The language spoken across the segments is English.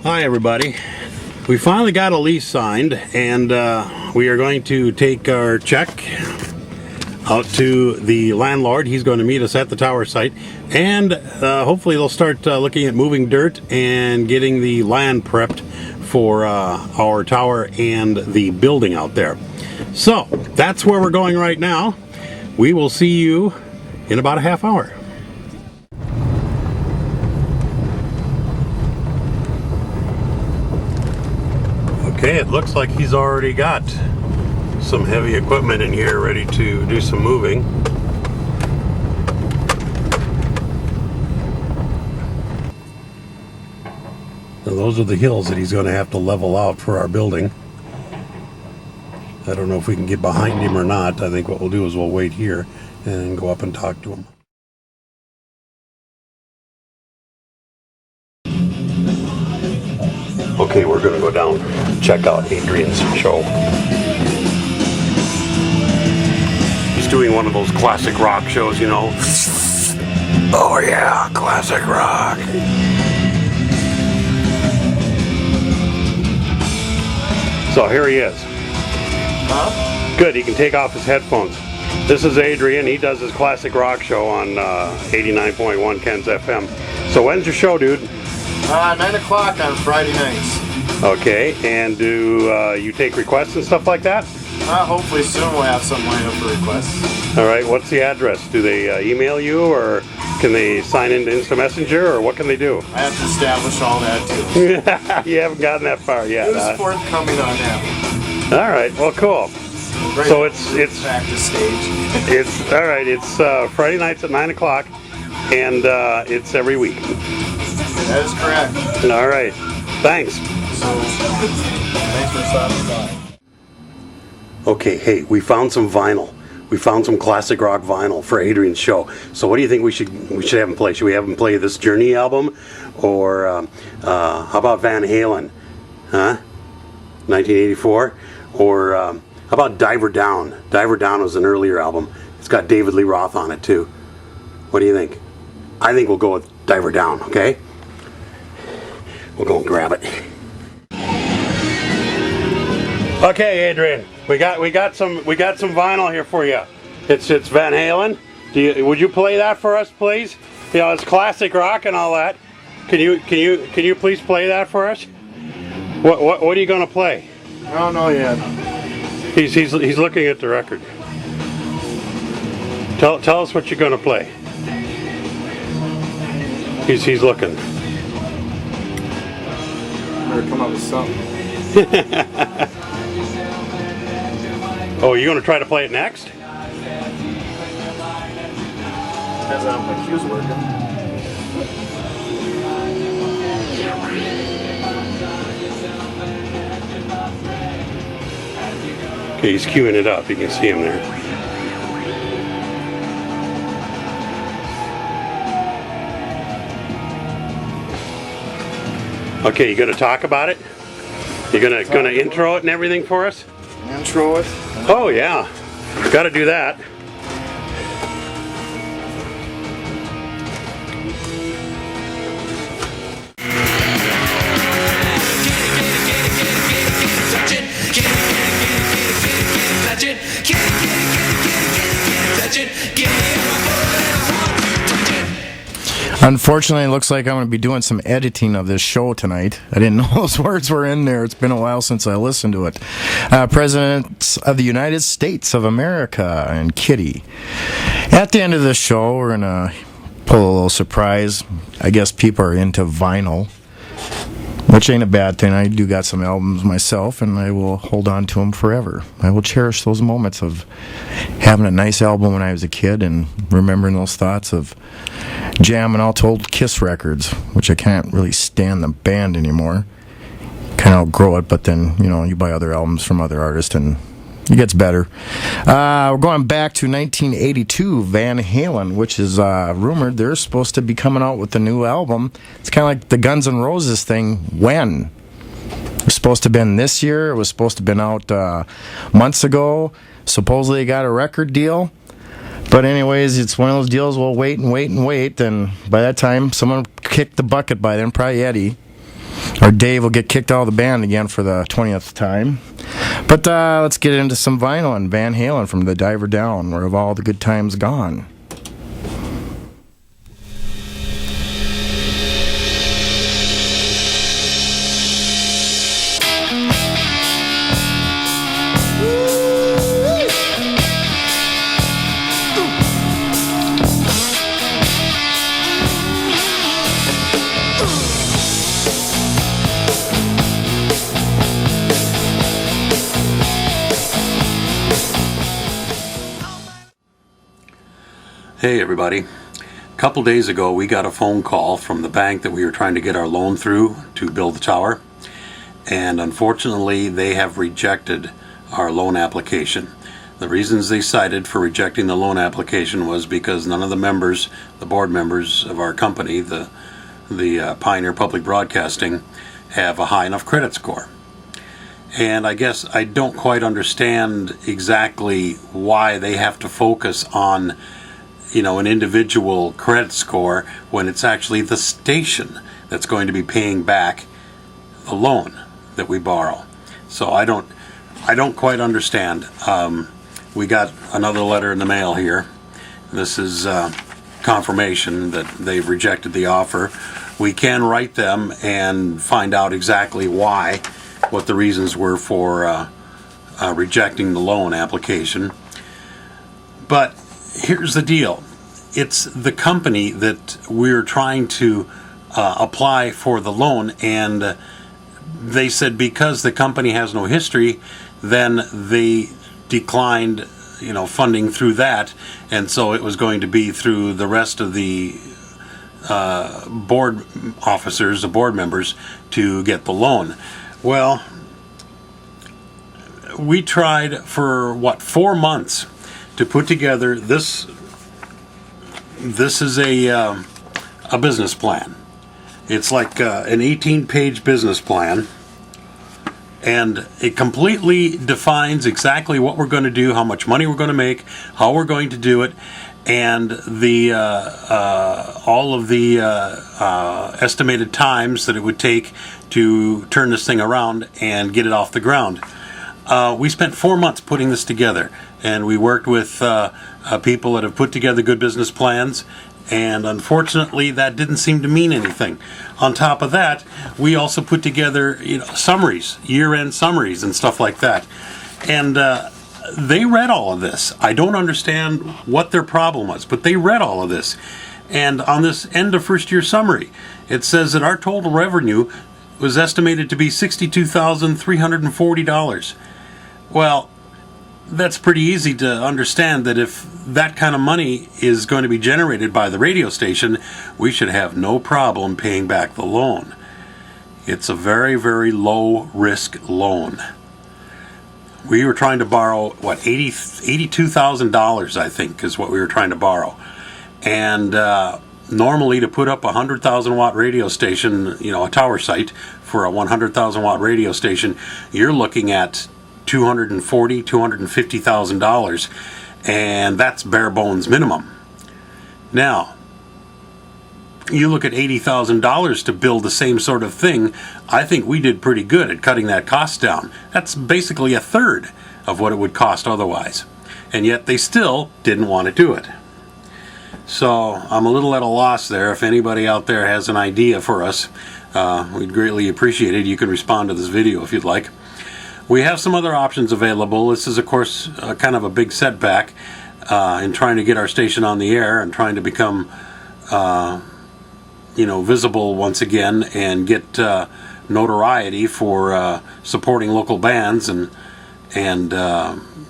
Hi everybody. We finally got a lease signed, and we are going to take our check out to the landlord. He's going to meet us at the tower site, and hopefully they'll start looking at moving dirt and getting the land prepped for our tower and the building out there. So that's where we're going right now. We will see you in about a half hour. Okay, it looks like he's already got some heavy equipment in here ready to do some moving. Now those are the hills that he's going to have to level out for our building. I don't know if we can get behind him or not. I think what we'll do is we'll wait here and go up and talk to him. Okay, we're going to go down and check out Adrian's show. He's doing one of those classic rock shows, you know. Oh yeah, classic rock. So here he is. Huh? Good, he can take off his headphones. This is Adrian. He does his classic rock show on 89.1 Ken's FM. So when's your show, dude? 9 o'clock on Friday nights. Okay, and do you take requests and stuff like that? Hopefully soon we'll have something lined up for requests. All right, what's the address? Do they email you, or can they sign into Instant Messenger, or what can they do? I have to establish all that too. You haven't gotten that far yet. It was forthcoming on that one. All right, well, cool. Right, So it's practice stage. It's all right. It's Friday nights at 9 o'clock, and it's every week. That is correct. All right, thanks. So, thanks for stopping by. Okay, hey, we found some vinyl. We found some classic rock vinyl for Adrian's show. So what do you think we should have him play? Should we have him play this Journey album, or how about Van Halen, huh? 1984, or how about Diver Down? Diver Down was an earlier album. It's got David Lee Roth on it too. What do you think? I think we'll go with Diver Down. Okay, we'll go and grab it. Okay, Adrian, we got some vinyl here for you. It's Van Halen. Would you play that for us, please? You know, it's classic rock and all that. Can you please play that for us? What are you gonna play? I don't know yet. He's looking at the record. Tell us what you're gonna play. He's looking. Better come up with something. Oh, you gonna try to play it next? Depends on how my cue's working. Okay, he's queuing it up. You can see him there. Okay, you gonna talk about it? You're gonna intro it and everything for us? Intro it. Oh yeah, got to do that. Unfortunately, it looks like I'm going to be doing some editing of this show tonight. I didn't know those words were in there. It's been a while since I listened to it. Presidents of the United States of America and Kitty. At the end of the show, we're going to pull a little surprise. I guess people are into vinyl, which ain't a bad thing. I do got some albums myself, and I will hold on to them forever. I will cherish those moments of having a nice album when I was a kid and remembering those thoughts of jamming out to old Kiss records, which I can't really stand the band anymore. Kind of outgrow it, but then, you know, you buy other albums from other artists and it gets better. We're going back to 1982, Van Halen, which is rumored they're supposed to be coming out with a new album. It's kind of like the Guns N' Roses thing. When? It was supposed to have been this year. It was supposed to have been out months ago. Supposedly they got a record deal. But anyways, it's one of those deals we'll wait and wait and wait. And by that time, someone kicked the bucket by then, probably Eddie. Or Dave will get kicked out of the band again for the 20th time. But let's get into some vinyl and Van Halen from The Diver Down, Where Have All the Good Times Gone? Hey everybody. A couple days ago we got a phone call from the bank that we were trying to get our loan through to build the tower, and unfortunately they have rejected our loan application. The reasons they cited for rejecting the loan application was because none of the members, the board members of our company, the Pioneer Public Broadcasting, have a high enough credit score. And I guess I don't quite understand exactly why they have to focus on an individual credit score when it's actually the station that's going to be paying back the loan that we borrow. So I don't quite understand. We got another letter in the mail here. This is confirmation that they've rejected the offer. We can write them and find out exactly what the reasons were for rejecting the loan application. But here's the deal. It's the company that we're trying to apply for the loan, and they said because the company has no history, then they declined funding through that, and so it was going to be through the rest of the board officers, the board members, to get the loan. Well, we tried for 4 months to put together this. This is a business plan. It's like an 18-page business plan, and it completely defines exactly what we're going to do, how much money we're going to make, how we're going to do it, and the all of the estimated times that it would take to turn this thing around and get it off the ground. We spent 4 months putting this together, and we worked with people that have put together good business plans, and unfortunately that didn't seem to mean anything. On top of that, we also put together summaries, year-end summaries and stuff like that, and they read all of this. I don't understand what their problem was, but they read all of this, and on this end of first year summary it says that our total revenue was estimated to be $62,340. Well, that's pretty easy to understand that if that kind of money is going to be generated by the radio station, we should have no problem paying back the loan. It's a very, very low risk loan. We were trying to borrow, $82,000, I think, is what we were trying to borrow. And normally to put up a 100,000 watt radio station, a tower site for a 100,000 watt radio station, you're looking at $250,000, and that's bare bones minimum. Now, you look at $80,000 to build the same sort of thing. I think we did pretty good at cutting that cost down. That's basically a third of what it would cost otherwise, and yet they still didn't want to do it. So I'm a little at a loss there. If anybody out there has an idea for us, we'd greatly appreciate it. You can respond to this video if you'd like. We have some other options available. This is, of course, kind of a big setback in trying to get our station on the air and trying to become, visible once again and get notoriety for supporting local bands and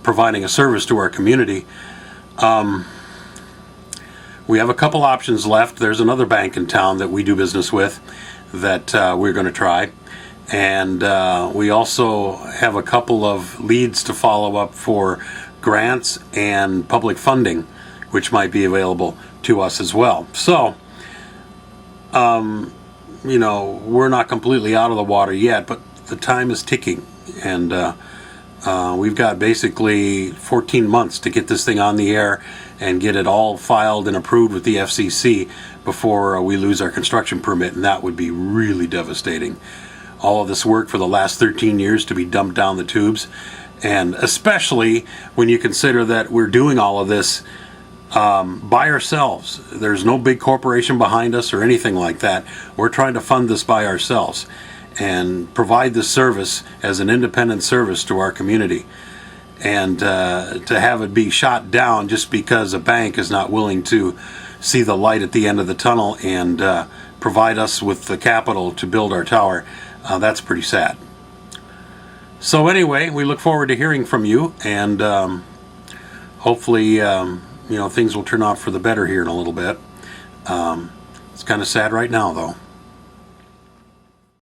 providing a service to our community. We have a couple options left. There's another bank in town that we do business with that we're going to try. And we also have a couple of leads to follow up for grants and public funding, which might be available to us as well. So, we're not completely out of the water yet, but the time is ticking. And we've got basically 14 months to get this thing on the air and get it all filed and approved with the FCC before we lose our construction permit, and that would be really devastating. all of this work for the last 13 years to be dumped down the tubes. And especially when you consider that we're doing all of this by ourselves. There's no big corporation behind us or anything like that. We're trying to fund this by ourselves and provide this service as an independent service to our community. And to have it be shot down just because a bank is not willing to see the light at the end of the tunnel and provide us with the capital to build our tower, that's pretty sad. So anyway, we look forward to hearing from you, and hopefully things will turn out for the better here in a little bit. It's kind of sad right now, though.